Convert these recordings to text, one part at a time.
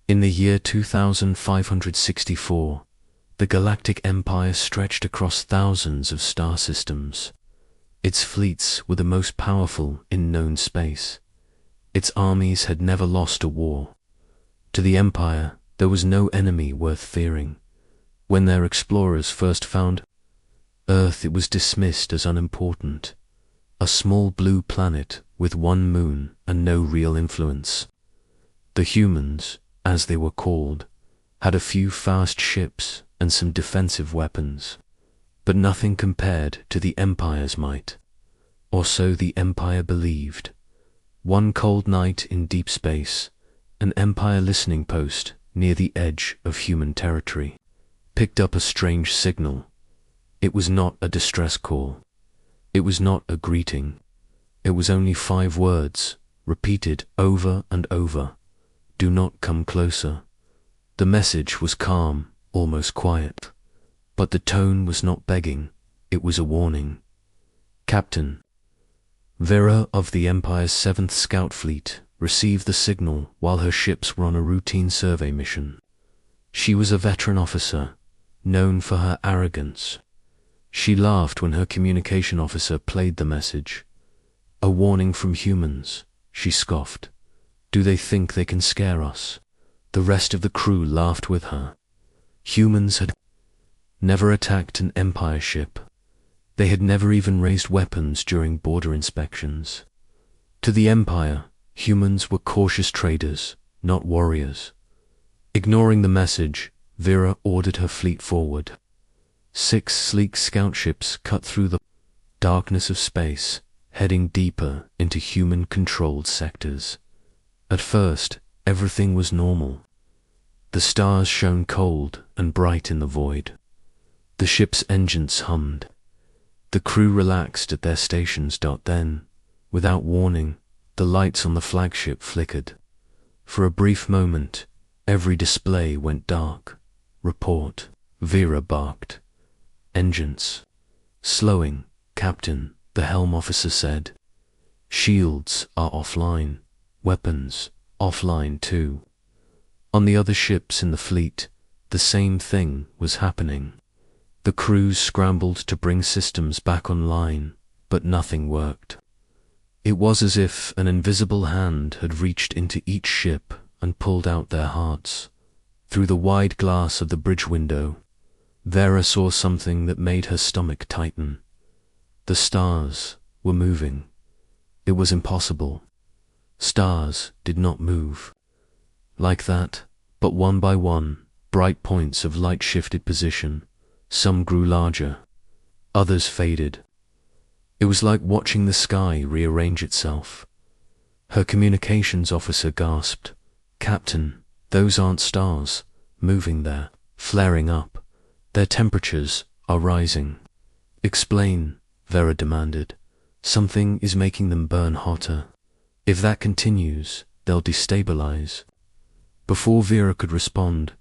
In the year 2564, the Galactic Empire stretched across thousands of star systems. Its fleets were the most powerful in known space. Its armies had never lost a war. To the Empire, there was no enemy worth fearing. When their explorers first found Earth, it was dismissed as unimportant. A small blue planet with one moon and no real influence. The humans, as they were called, had a few fast ships and some defensive weapons, but nothing compared to the Empire's might. Or so the Empire believed. One cold night in deep space, an Empire listening post near the edge of human territory picked up a strange signal. It was not a distress call. It was not a greeting. It was only 5 words, repeated over and over. Do not come closer. The message was calm, almost quiet. But the tone was not begging, it was a warning. Captain Vera of the Empire's 7th Scout Fleet received the signal while her ships were on a routine survey mission. She was a veteran officer, known for her arrogance. She laughed when her communication officer played the message. A warning from humans, she scoffed. Do they think they can scare us? The rest of the crew laughed with her. Humans had never attacked an Empire ship. They had never even raised weapons during border inspections. To the Empire, humans were cautious traders, not warriors. Ignoring the message, Vera ordered her fleet forward. 6 sleek scout ships cut through the darkness of space, heading deeper into human-controlled sectors. At first, everything was normal. The stars shone cold and bright in the void. The ship's engines hummed. The crew relaxed at their stations. Then, without warning, the lights on the flagship flickered. For a brief moment, every display went dark. Report, Vera barked. Engines. Slowing, Captain, the helm officer said. Shields are offline. Weapons, offline too. On the other ships in the fleet, the same thing was happening. The crews scrambled to bring systems back online, but nothing worked. It was as if an invisible hand had reached into each ship and pulled out their hearts. Through the wide glass of the bridge window, Vera saw something that made her stomach tighten. The stars were moving. It was impossible. Stars did not move. Like that, but one by one, bright points of light shifted position. Some grew larger. Others faded. It was like watching the sky rearrange itself. Her communications officer gasped. Captain, those aren't stars, moving there, flaring up. Their temperatures are rising. Explain, Vera demanded. Something is making them burn hotter. If that continues, they'll destabilize. Before Vera could respond,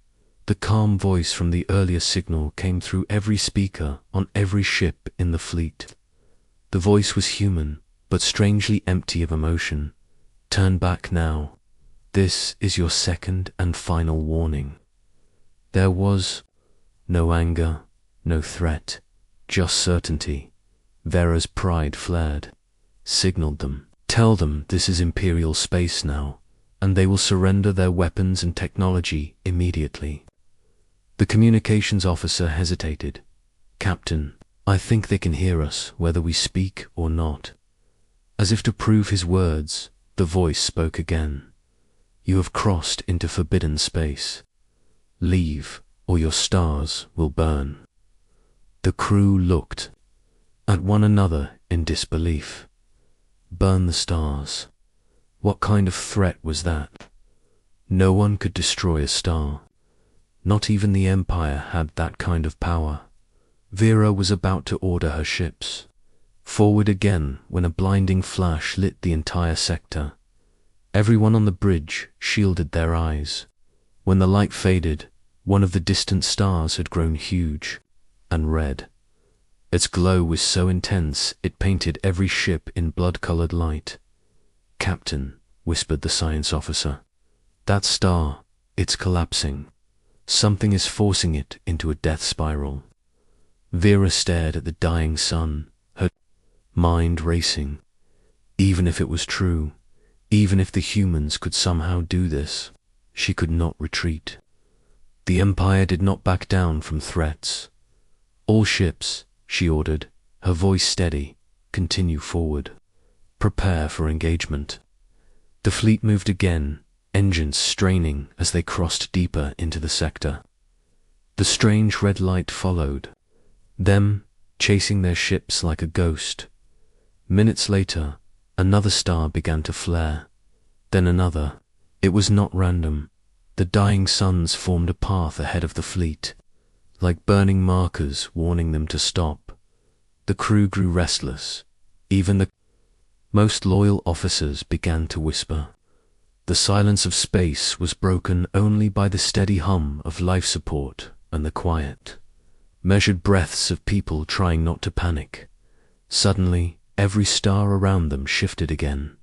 the calm voice from the earlier signal came through every speaker on every ship in the fleet. The voice was human, but strangely empty of emotion. Turn back now. This is your second and final warning. There was no anger, no threat, just certainty. Vera's pride flared. Signaled them. Tell them this is Imperial space now, and they will surrender their weapons and technology immediately. The communications officer hesitated. Captain, I think they can hear us whether we speak or not. As if to prove his words, the voice spoke again. You have crossed into forbidden space. Leave, or your stars will burn. The crew looked at one another in disbelief. Burn the stars. What kind of threat was that? No one could destroy a star. Not even the Empire had that kind of power. Vera was about to order her ships forward again when a blinding flash lit the entire sector. Everyone on the bridge shielded their eyes. When the light faded, one of the distant stars had grown huge and red. Its glow was so intense it painted every ship in blood-colored light. Captain, whispered the science officer, that star, It's collapsing. Something is forcing it into a death spiral. Vera stared at the dying sun, her mind racing. Even if it was true, even if the humans could somehow do this, she could not retreat. The Empire did not back down from threats. All ships, she ordered, her voice steady, continue forward. Prepare for engagement. The fleet moved again, engines straining as they crossed deeper into the sector. The strange red light followed, them chasing their ships like a ghost. Minutes later, another star began to flare, then another. It was not random. The dying suns formed a path ahead of the fleet, like burning markers warning them to stop. The crew grew restless. Even the most loyal officers began to whisper. The silence of space was broken only by the steady hum of life support and the quiet, measured breaths of people trying not to panic. Suddenly, every star around them shifted again.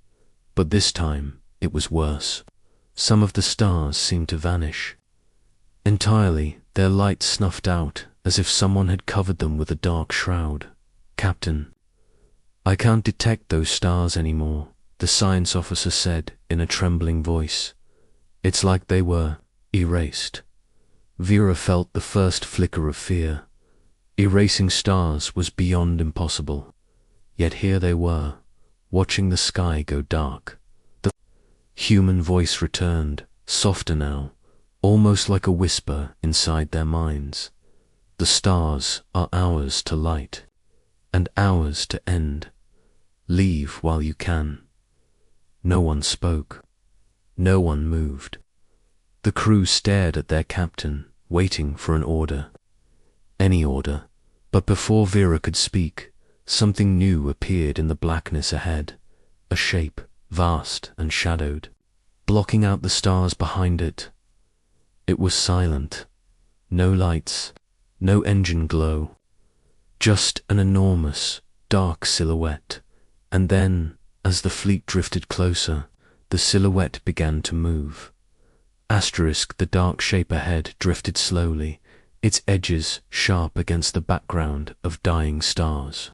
But this time, it was worse. Some of the stars seemed to vanish. Entirely, their light snuffed out, as if someone had covered them with a dark shroud. "Captain, I can't detect those stars anymore," the science officer said in a trembling voice. "It's like they were erased." Vera felt the first flicker of fear. Erasing stars was beyond impossible. Yet here they were, watching the sky go dark. The human voice returned, softer now, almost like a whisper inside their minds. "The stars are ours to light, and ours to end. Leave while you can." No one spoke. No one moved. The crew stared at their captain, waiting for an order. Any order. But before Vera could speak, something new appeared in the blackness ahead. A shape, vast and shadowed, blocking out the stars behind it. It was silent. No lights, no engine glow. Just an enormous, dark silhouette. And then, as the fleet drifted closer, the silhouette began to move. The dark shape ahead drifted slowly, its edges sharp against the background of dying stars.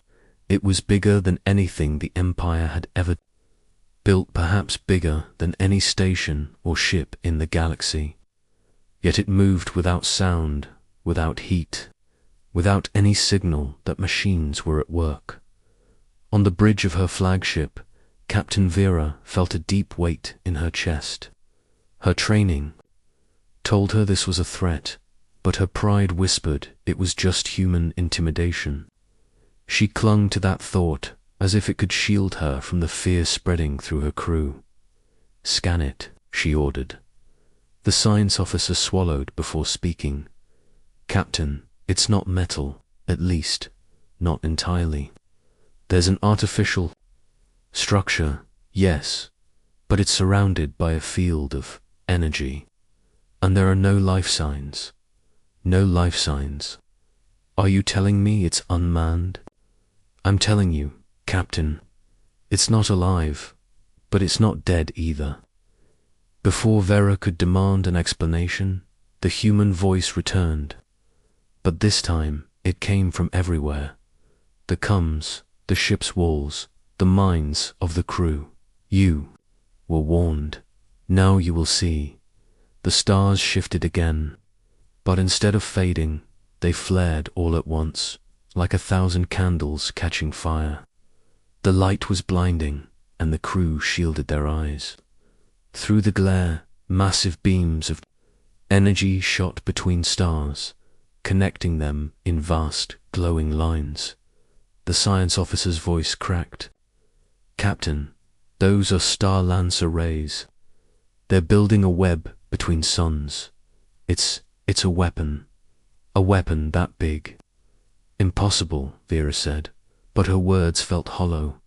It was bigger than anything the Empire had ever built, perhaps bigger than any station or ship in the galaxy. Yet it moved without sound, without heat, without any signal that machines were at work. On the bridge of her flagship, Captain Vera felt a deep weight in her chest. Her training told her this was a threat, but her pride whispered it was just human intimidation. She clung to that thought as if it could shield her from the fear spreading through her crew. "Scan it," she ordered. The science officer swallowed before speaking. "Captain, it's not metal, at least, not entirely. There's an artificial structure, yes, but it's surrounded by a field of energy. And there are no life signs. No life signs. Are you telling me it's unmanned?" "I'm telling you, Captain, it's not alive, but it's not dead either." Before Vera could demand an explanation, the human voice returned. But this time, it came from everywhere. The comms, the ship's walls, the minds of the crew. "You were warned. Now you will see." The stars shifted again, but instead of fading, they flared all at once, like 1,000 candles catching fire. The light was blinding, and the crew shielded their eyes. Through the glare, massive beams of energy shot between stars, connecting them in vast, glowing lines. The science officer's voice cracked. "Captain, those are Star Lancer rays. They're building a web between suns. It's a weapon that big." "Impossible," Vera said, but her words felt hollow.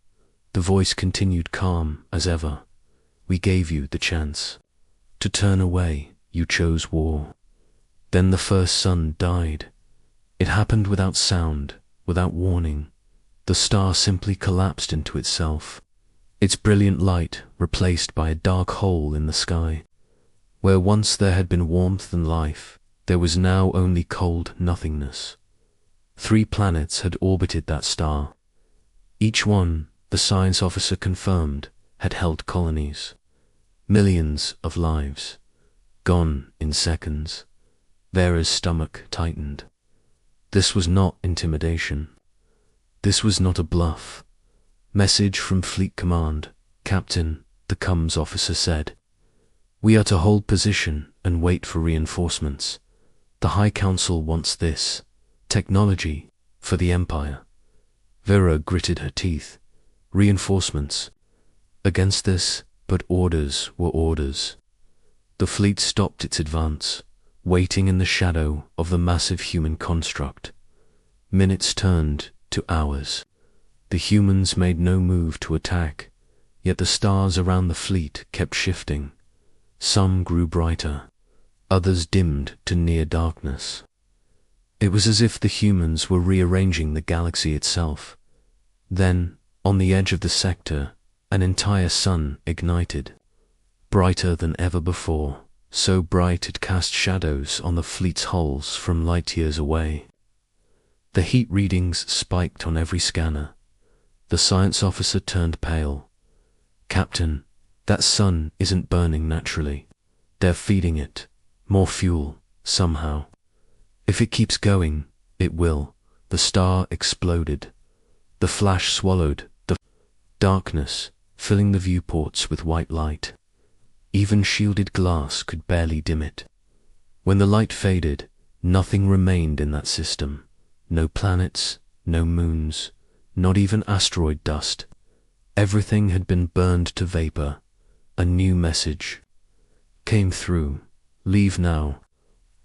The voice continued calm as ever. "We gave you the chance to turn away. You chose war." Then the first sun died. It happened without sound, without warning. The star simply collapsed into itself, its brilliant light replaced by a dark hole in the sky. Where once there had been warmth and life, there was now only cold nothingness. 3 planets had orbited that star. Each one, the science officer confirmed, had held colonies. Millions of lives, gone in seconds. Vera's stomach tightened. This was not intimidation. This was not a bluff. Message from Fleet Command. Captain, the comms officer said. We are to hold position and wait for reinforcements. The High Council wants this. Technology for the Empire. Vera gritted her teeth. Reinforcements. Against this, but orders were orders. The fleet stopped its advance, waiting in the shadow of the massive human construct. Minutes turned to hours. The humans made no move to attack, yet the stars around the fleet kept shifting. Some grew brighter, others dimmed to near darkness. It was as if the humans were rearranging the galaxy itself. Then, on the edge of the sector, an entire sun ignited, brighter than ever before, so bright it cast shadows on the fleet's hulls from light years away. The heat readings spiked on every scanner. The science officer turned pale. Captain, that sun isn't burning naturally. They're feeding it more fuel, somehow. If it keeps going, it will. The star exploded. The flash swallowed the darkness, filling the viewports with white light. Even shielded glass could barely dim it. When the light faded, nothing remained in that system. No planets, no moons, not even asteroid dust. Everything had been burned to vapor. A new message came through. Leave now,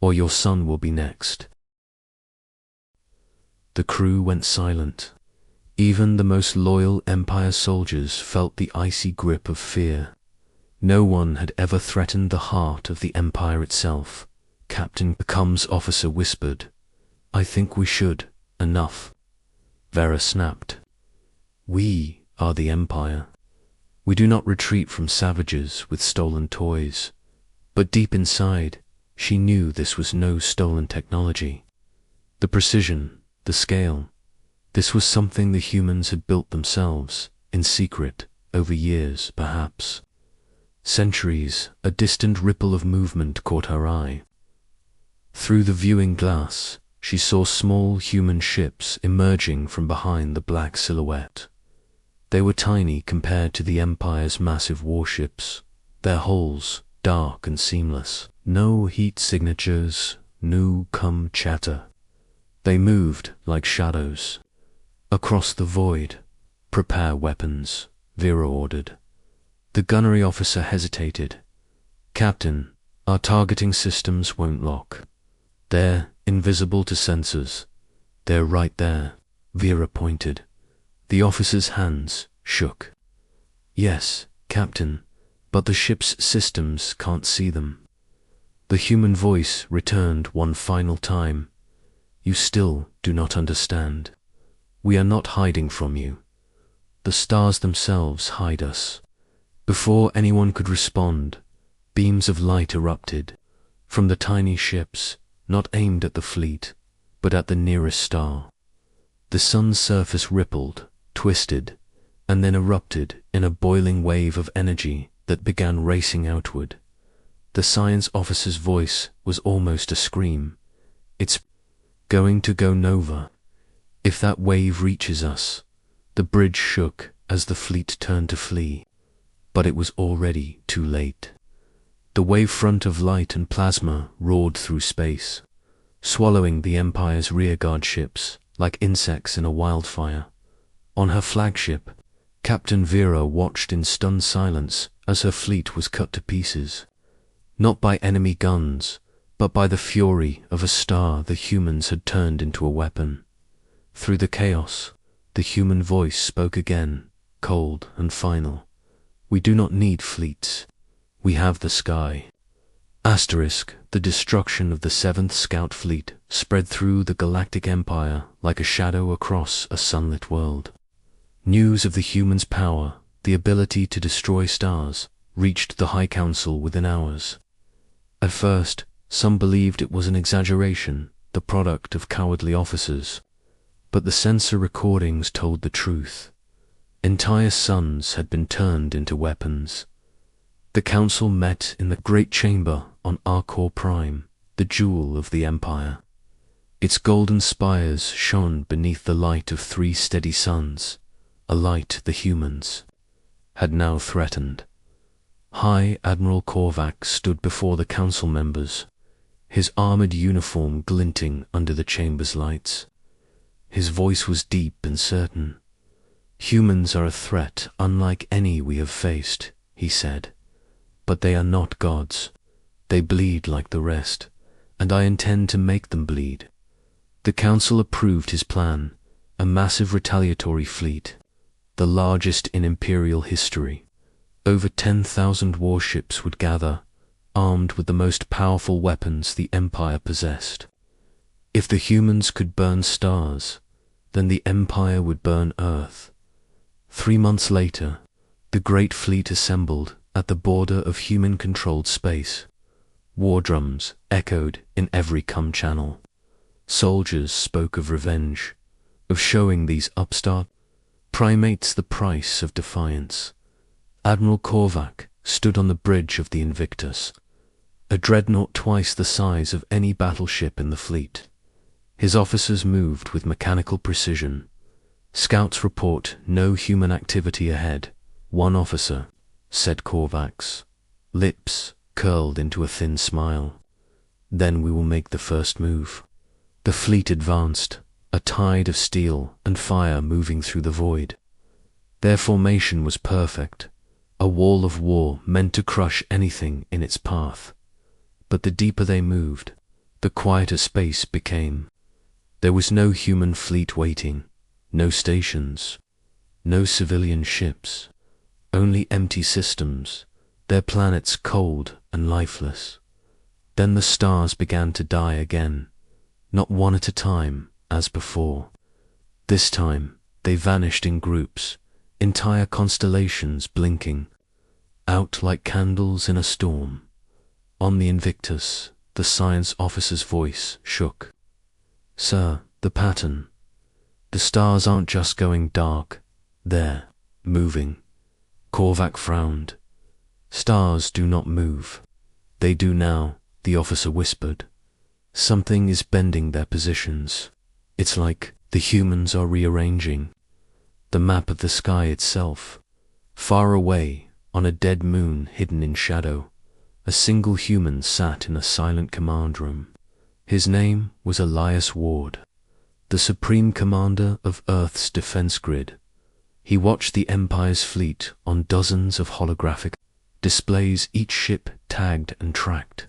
or your son will be next. The crew went silent. Even the most loyal Empire soldiers felt the icy grip of fear. No one had ever threatened the heart of the Empire itself. Captain, the comms officer whispered, I think we should. Enough. Vera snapped. We are the Empire. We do not retreat from savages with stolen toys. But deep inside, she knew this was no stolen technology. The precision, the scale, this was something the humans had built themselves, in secret, over years, perhaps. Centuries, a distant ripple of movement caught her eye. Through the viewing glass, she saw small human ships emerging from behind the black silhouette. They were tiny compared to the Empire's massive warships, their hulls dark and seamless. No heat signatures, no chatter. They moved like shadows. Across the void. Prepare weapons, Vera ordered. The gunnery officer hesitated. Captain, our targeting systems won't lock. They're invisible to sensors. They're right there, Vera pointed. The officer's hands shook. Yes, Captain, but the ship's systems can't see them. The human voice returned one final time. You still do not understand. We are not hiding from you. The stars themselves hide us. Before anyone could respond, beams of light erupted from the tiny ships, not aimed at the fleet, but at the nearest star. The sun's surface rippled, twisted, and then erupted in a boiling wave of energy that began racing outward. The science officer's voice was almost a scream. It's going to go nova. If that wave reaches us. The bridge shook as the fleet turned to flee, but it was already too late. The wavefront of light and plasma roared through space, swallowing the Empire's rearguard ships like insects in a wildfire. On her flagship, Captain Vera watched in stunned silence as her fleet was cut to pieces, not by enemy guns, but by the fury of a star the humans had turned into a weapon. Through the chaos, the human voice spoke again, cold and final. We do not need fleets. We have the sky. Asterisk, the destruction of the 7th Scout Fleet spread through the Galactic Empire like a shadow across a sunlit world. News of the humans' power, the ability to destroy stars, reached the High Council within hours. At first, some believed it was an exaggeration, the product of cowardly officers. But the sensor recordings told the truth. Entire suns had been turned into weapons. The council met in the great chamber on Arcor Prime, the jewel of the Empire. Its golden spires shone beneath the light of 3 steady suns, a light the humans had now threatened. High Admiral Korvac stood before the council members, his armored uniform glinting under the chamber's lights. His voice was deep and certain. "Humans are a threat unlike any we have faced," he said. "But they are not gods. They bleed like the rest, and I intend to make them bleed." The council approved his plan, a massive retaliatory fleet, the largest in Imperial history. Over 10,000 warships would gather, armed with the most powerful weapons the Empire possessed. If the humans could burn stars, then the Empire would burn Earth. 3 months later, the great fleet assembled at the border of human-controlled space. War drums echoed in every channel. Soldiers spoke of revenge, of showing these upstart primates the price of defiance. Admiral Korvac stood on the bridge of the Invictus, a dreadnought twice the size of any battleship in the fleet. His officers moved with mechanical precision. "Scouts report no human activity ahead," one officer said. Korvac's lips curled into a thin smile. "Then we will make the first move." The fleet advanced, a tide of steel and fire moving through the void. Their formation was perfect, a wall of war meant to crush anything in its path. But the deeper they moved, the quieter space became. There was no human fleet waiting, no stations, no civilian ships, only empty systems, their planets cold and lifeless. Then the stars began to die again, not one at a time, as before. This time, they vanished in groups, entire constellations blinking, out like candles in a storm. On the Invictus, the science officer's voice shook. "Sir, the pattern. The stars aren't just going dark, they're moving." Korvac frowned. "Stars do not move." "They do now," the officer whispered. "Something is bending their positions. It's like the humans are rearranging the map of the sky itself." Far away, on a dead moon hidden in shadow, a single human sat in a silent command room. His name was Elias Ward, the supreme commander of Earth's defense grid. He watched the Empire's fleet on dozens of holographic displays, each ship tagged and tracked.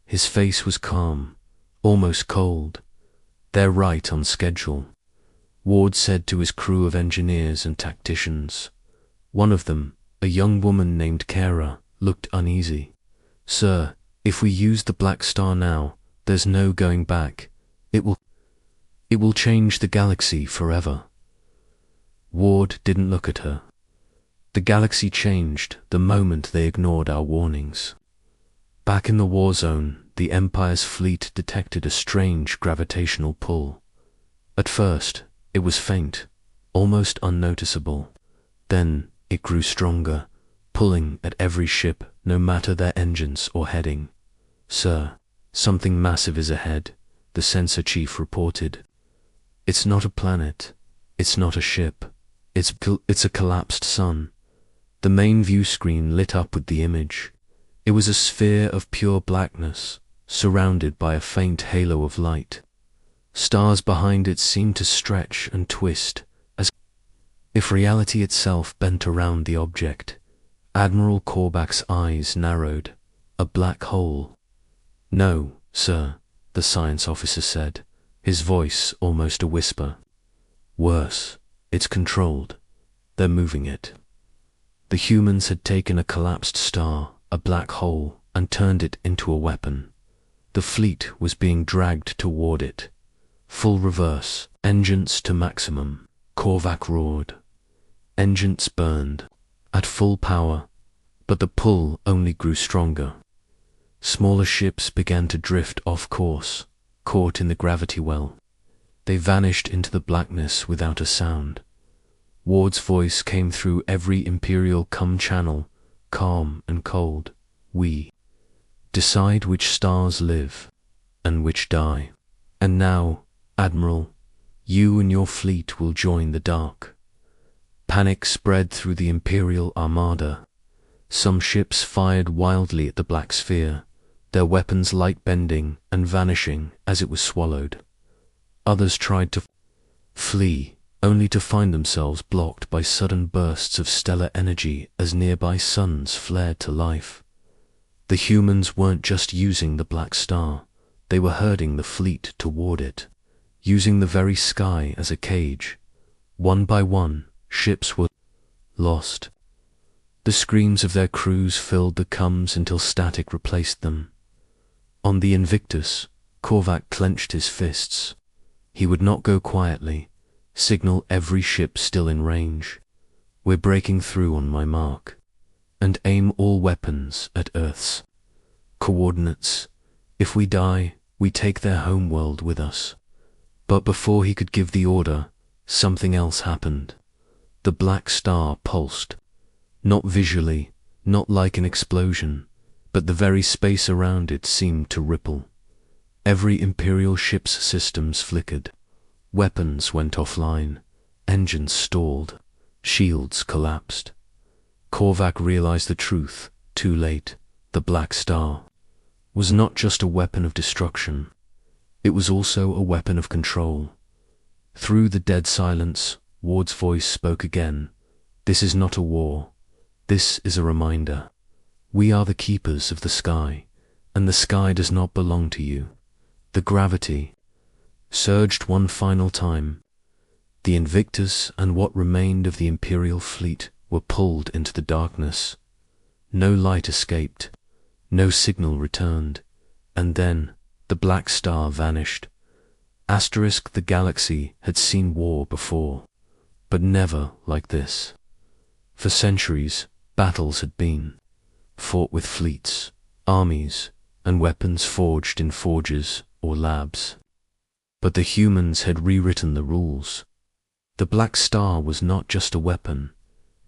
His face was calm, almost cold. "They're right on schedule," Ward said to his crew of engineers and tacticians. One of them, a young woman named Kara, looked uneasy. "Sir, if we use the Black Star now, there's no going back. It will change the galaxy forever." Ward didn't look at her. "The galaxy changed the moment they ignored our warnings." Back in the war zone, the Empire's fleet detected a strange gravitational pull. At first, it was faint, almost unnoticeable. Then it grew stronger, pulling at every ship, no matter their engines or heading. "Sir, something massive is ahead," the sensor chief reported. "It's not a planet. It's not a ship. It's a collapsed sun." The main view screen lit up with the image. It was a sphere of pure blackness, surrounded by a faint halo of light. Stars behind it seemed to stretch and twist, as if reality itself bent around the object. Admiral Korvac's eyes narrowed. "A black hole." "No, sir," the science officer said, his voice almost a whisper. "Worse, it's controlled. They're moving it." The humans had taken a collapsed star, a black hole, and turned it into a weapon. The fleet was being dragged toward it. "Full reverse, engines to maximum," Korvac roared. Engines burned at full power, but the pull only grew stronger. Smaller ships began to drift off course, caught in the gravity well. They vanished into the blackness without a sound. Ward's voice came through every Imperial channel, calm and cold. We decide which stars live and which die. And now, Admiral, you and your fleet will join the dark. Panic spread through the Imperial armada. Some ships fired wildly at the black sphere, their weapons light bending and vanishing as it was swallowed. Others tried to flee, only to find themselves blocked by sudden bursts of stellar energy as nearby suns flared to life. The humans weren't just using the black star, they were herding the fleet toward it, using the very sky as a cage. One by one, ships were lost. The screams of their crews filled the comms until static replaced them. On the Invictus, Korvac clenched his fists. He would not go quietly, signal every ship still in range. We're breaking through on my mark. And aim all weapons at Earth's coordinates. If we die, we take their homeworld with us. But before he could give the order, something else happened. The black star pulsed. Not visually, not like an explosion, but the very space around it seemed to ripple. Every Imperial ship's systems flickered. Weapons went offline. Engines stalled. Shields collapsed. Korvac realized the truth, too late. The black star was not just a weapon of destruction. It was also a weapon of control. Through the dead silence, Ward's voice spoke again. This is not a war. This is a reminder. We are the keepers of the sky, and the sky does not belong to you. The gravity surged one final time. The Invictus and what remained of the Imperial fleet were pulled into the darkness. No light escaped, no signal returned, and then the black star vanished. The galaxy had seen war before, but never like this. For centuries, battles had been fought with fleets, armies, and weapons forged in forges or labs. But the humans had rewritten the rules. The black star was not just a weapon,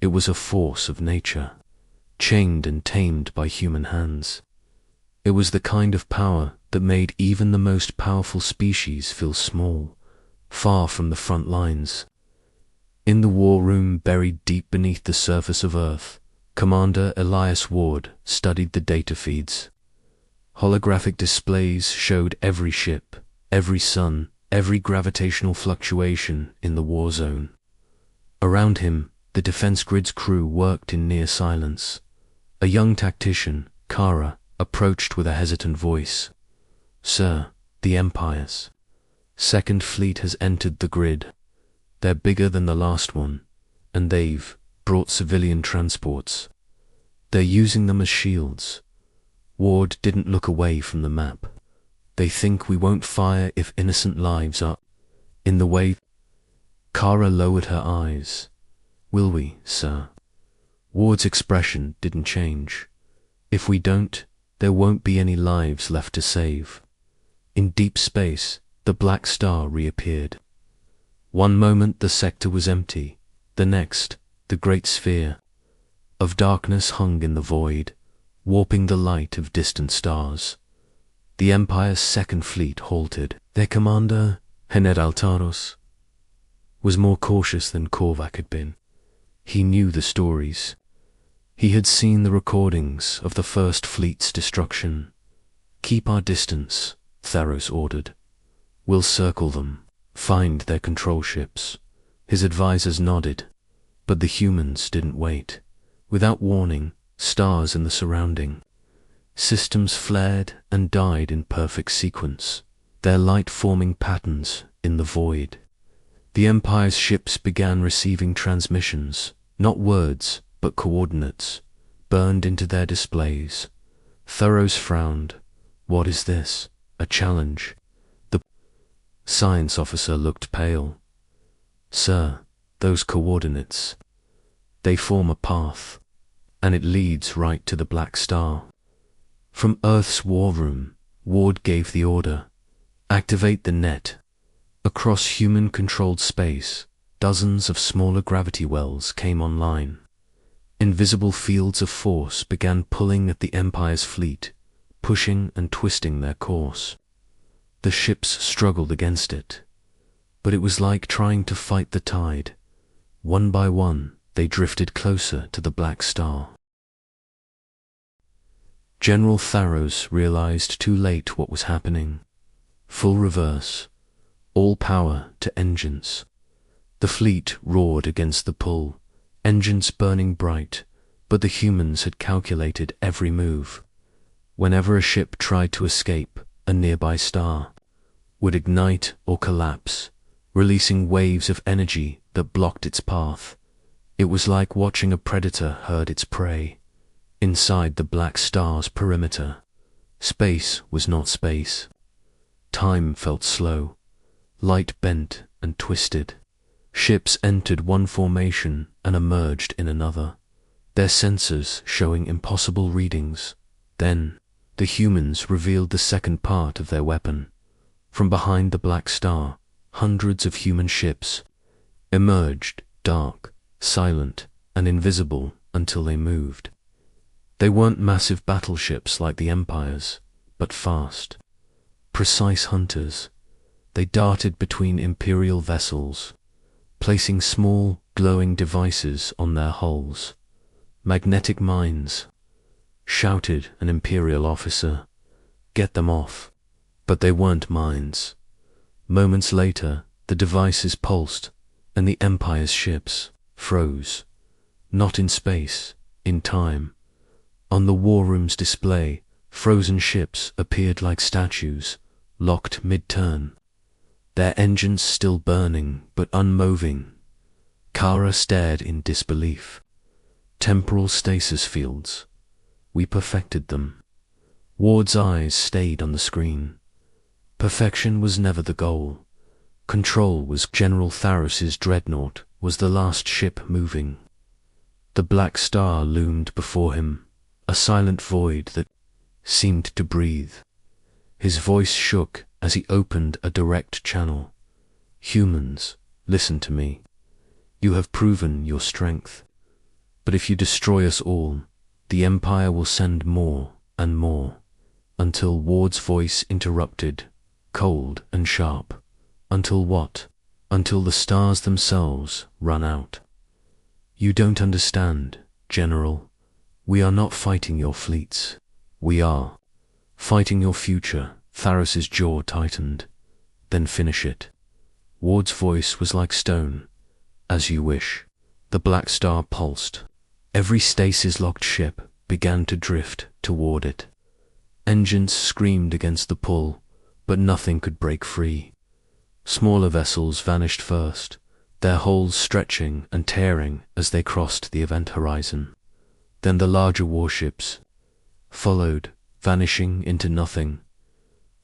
it was a force of nature, chained and tamed by human hands. It was the kind of power that made even the most powerful species feel small, far from the front lines. In the war room buried deep beneath the surface of Earth, Commander Elias Ward studied the data feeds. Holographic displays showed every ship, every sun, every gravitational fluctuation in the war zone. Around him, the defense grid's crew worked in near silence. A young tactician, Kara, approached with a hesitant voice. Sir, the Empire's Second Fleet has entered the grid. They're bigger than the last one, and they've brought civilian transports. They're using them as shields. Ward didn't look away from the map. They think we won't fire if innocent lives are in the way. Kara lowered her eyes. Will we, sir? Ward's expression didn't change. If we don't, there won't be any lives left to save. In deep space, the black star reappeared. One moment the sector was empty, the next, the great sphere of darkness hung in the void, warping the light of distant stars. The Empire's Second Fleet halted. Their commander, General Taros, was more cautious than Korvac had been. He knew the stories. He had seen the recordings of the First Fleet's destruction. Keep our distance, Tharos ordered. We'll circle them, find their control ships. His advisors nodded, but the humans didn't wait. Without warning, stars in the surrounding systems flared and died in perfect sequence, their light forming patterns in the void. The Empire's ships began receiving transmissions, not words, but coordinates, burned into their displays. Tharos frowned. What is this? A challenge? The science officer looked pale. Sir, those coordinates, they form a path, and it leads right to the black star. From Earth's war room, Ward gave the order. Activate the net. Across human-controlled space, dozens of smaller gravity wells came online. Invisible fields of force began pulling at the Empire's fleet, pushing and twisting their course. The ships struggled against it, but it was like trying to fight the tide. One by one, they drifted closer to the Black Star. General Tharos realized too late what was happening. Full reverse. All power to engines. The fleet roared against the pull, engines burning bright, but the humans had calculated every move. Whenever a ship tried to escape, a nearby star would ignite or collapse, releasing waves of energy that blocked its path. It was like watching a predator herd its prey. Inside the Black Star's perimeter, space was not space. Time felt slow. Light bent and twisted. Ships entered one formation and emerged in another, their sensors showing impossible readings. Then, the humans revealed the second part of their weapon. From behind the Black Star, hundreds of human ships emerged, dark, silent, and invisible until they moved. They weren't massive battleships like the Empire's, but fast, precise hunters. They darted between Imperial vessels, placing small, glowing devices on their hulls. Magnetic mines, shouted an Imperial officer. Get them off. But they weren't mines. Moments later, the devices pulsed, and the Empire's ships froze. Not in space, in time. On the war room's display, frozen ships appeared like statues, locked mid-turn. Their engines still burning, but unmoving. Kara stared in disbelief. Temporal stasis fields. We perfected them. Ward's eyes stayed on the screen. Perfection was never the goal. Control was. General Tharos's dreadnought was the last ship moving. The Black Star loomed before him, a silent void that seemed to breathe. His voice shook as he opened a direct channel. Humans, listen to me. You have proven your strength. But if you destroy us all, the Empire will send more and more, until Ward's voice interrupted, cold and sharp. Until what? Until the stars themselves run out. You don't understand, General. We are not fighting your fleets. We are fighting your future. Tharos's jaw tightened. Then finish it. Ward's voice was like stone. As you wish. The Black Star pulsed. Every stasis-locked ship began to drift toward it. Engines screamed against the pull, but nothing could break free. Smaller vessels vanished first, their hulls stretching and tearing as they crossed the event horizon. Then the larger warships followed, vanishing into nothing.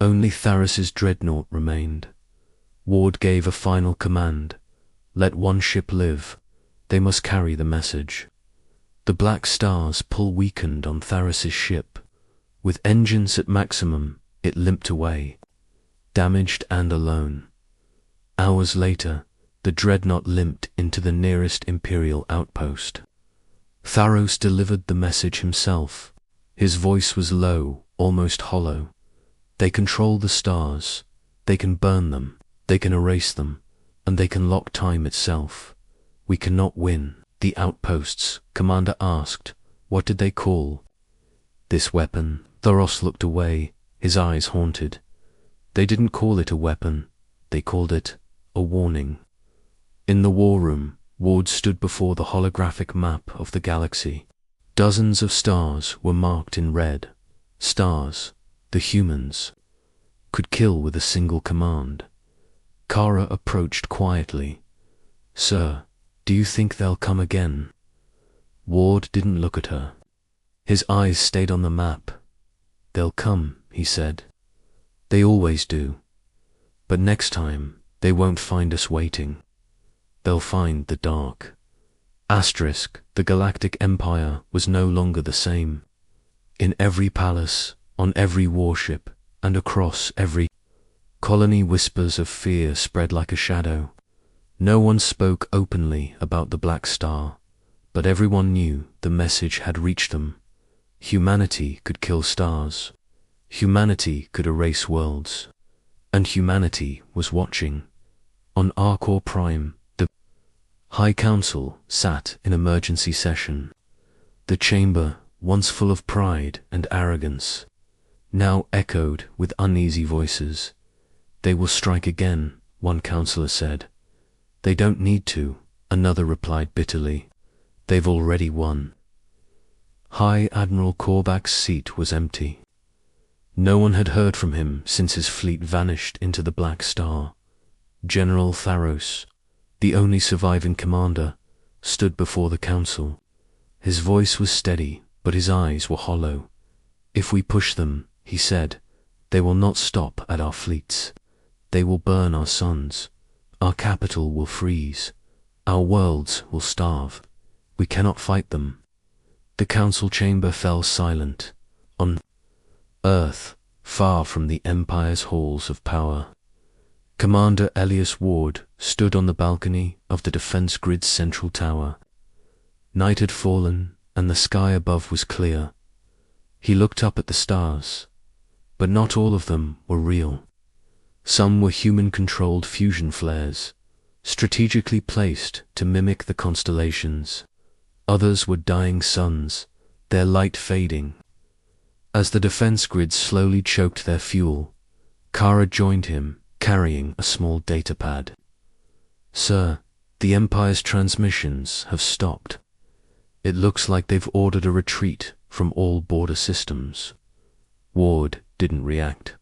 Only Tharos's dreadnought remained. Ward gave a final command. Let one ship live. They must carry the message. The Black Star's pull weakened on Tharos's ship. With engines at maximum, it limped away, damaged and alone. Hours later, the dreadnought limped into the nearest Imperial outpost. Tharos delivered the message himself. His voice was low, almost hollow. They control the stars. They can burn them. They can erase them. And they can lock time itself. We cannot win. The outposts, Commander asked. What did they call this weapon? Tharos looked away, his eyes haunted. They didn't call it a weapon. They called it a warning. In the war room, Ward stood before the holographic map of the galaxy. Dozens of stars were marked in red. Stars the humans could kill with a single command. Kara approached quietly. Sir, do you think they'll come again? Ward didn't look at her. His eyes stayed on the map. They'll come, he said. They always do. But next time, they won't find us waiting. They'll find the dark. Asterisk, the Galactic Empire was no longer the same. In every palace, on every warship, and across every colony. Whispers of fear spread like a shadow. No one spoke openly about the Black Star, but everyone knew the message had reached them. Humanity could kill stars. Humanity could erase worlds. And humanity was watching. On Arcor Prime, the High Council sat in emergency session. The chamber, once full of pride and arrogance, now echoed with uneasy voices. They will strike again, one counselor said. They don't need to, another replied bitterly. They've already won. High Admiral Korbach's seat was empty. No one had heard from him since his fleet vanished into the Black Star. General Tharos, the only surviving commander, stood before the council. His voice was steady, but his eyes were hollow. If we push them, he said, they will not stop at our fleets. They will burn our suns. Our capital will freeze. Our worlds will starve. We cannot fight them. The council chamber fell silent. On Earth, far from the Empire's halls of power, Commander Elias Ward stood on the balcony of the defense grid's central tower. Night had fallen, and the sky above was clear. He looked up at the stars, but not all of them were real. Some were human-controlled fusion flares, strategically placed to mimic the constellations. Others were dying suns, their light fading. As the defense grid slowly choked their fuel, Kara joined him, carrying a small datapad. Sir, the Empire's transmissions have stopped. It looks like they've ordered a retreat from all border systems. Ward didn't react.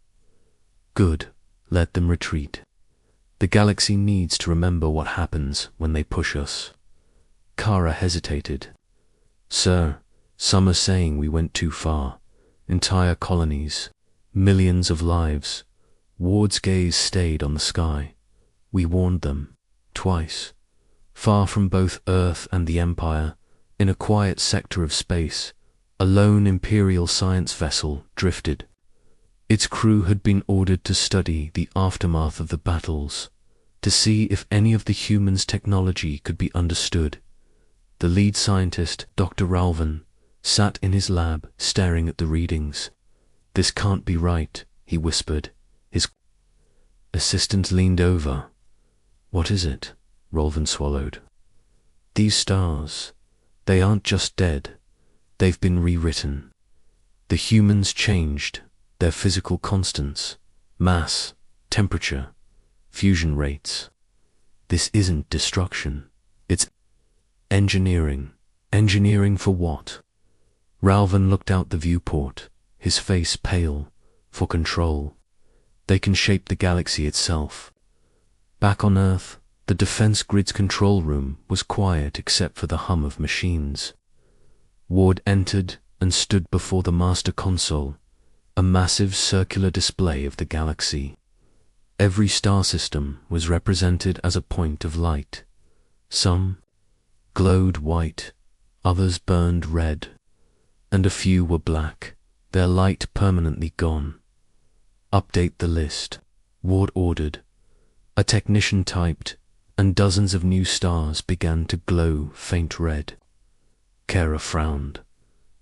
Good, let them retreat. The galaxy needs to remember what happens when they push us. Kara hesitated. Sir, some are saying we went too far. Entire colonies, millions of lives. Ward's gaze stayed on the sky. We warned them, twice. Far from both Earth and the Empire, in a quiet sector of space, a lone Imperial science vessel drifted. Its crew had been ordered to study the aftermath of the battles, to see if any of the humans' technology could be understood. The lead scientist, Dr. Ralvan, sat in his lab staring at the readings. This can't be right, he whispered. His assistant leaned over. What is it? Ralvan swallowed. These stars, they aren't just dead. They've been rewritten. The humans changed their physical constants, mass, temperature, fusion rates. This isn't destruction. It's engineering. Engineering for what? Ralvan looked out the viewport, his face pale. For control. They can shape the galaxy itself. Back on Earth, the defense grid's control room was quiet except for the hum of machines. Ward entered and stood before the master console, a massive circular display of the galaxy. Every star system was represented as a point of light. Some glowed white, others burned red, and a few were black, their light permanently gone. Update the list, Ward ordered. A technician typed, and dozens of new stars began to glow faint red. Kara frowned.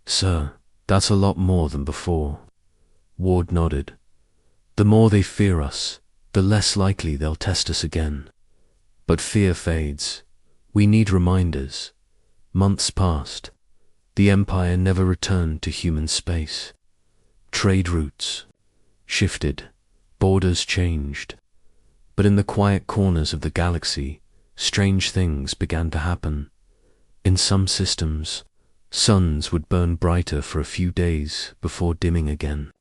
Sir, that's a lot more than before. Ward nodded. The more they fear us, the less likely they'll test us again. But fear fades. We need reminders. Months passed. The Empire never returned to human space. Trade routes shifted. Borders changed. But in the quiet corners of the galaxy, strange things began to happen. In some systems, suns would burn brighter for a few days before dimming again.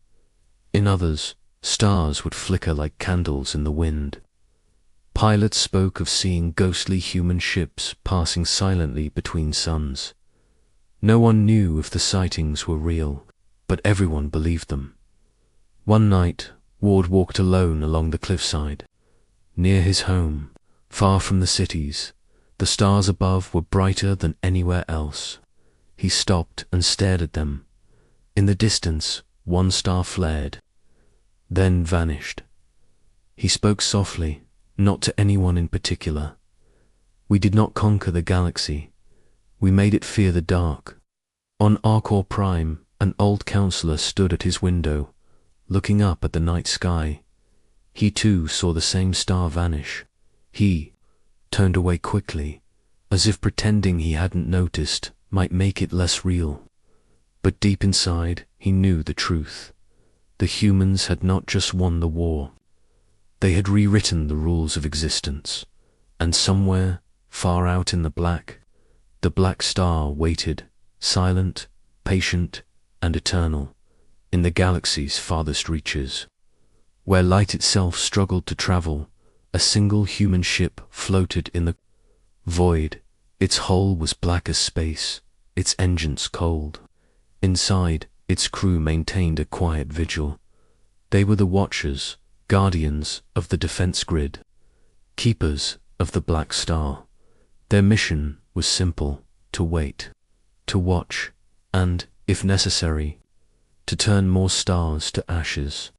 In others, stars would flicker like candles in the wind. Pilots spoke of seeing ghostly human ships passing silently between suns. No one knew if the sightings were real, but everyone believed them. One night, Ward walked alone along the cliffside. Near his home, far from the cities, the stars above were brighter than anywhere else. He stopped and stared at them. In the distance, one star flared, then vanished. He spoke softly, not to anyone in particular. We did not conquer the galaxy. We made it fear the dark. On Arcor Prime, an old counselor stood at his window, looking up at the night sky. He too saw the same star vanish. He turned away quickly, as if pretending he hadn't noticed might make it less real. But deep inside, he knew the truth. The humans had not just won the war. They had rewritten the rules of existence, and somewhere, far out in the black star waited, silent, patient, and eternal, in the galaxy's farthest reaches. Where light itself struggled to travel, a single human ship floated in the void. Its hull was black as space, its engines cold. Inside, its crew maintained a quiet vigil. They were the watchers, guardians of the defense grid, keepers of the black star. Their mission was simple: to wait, to watch, and, if necessary, to turn more stars to ashes.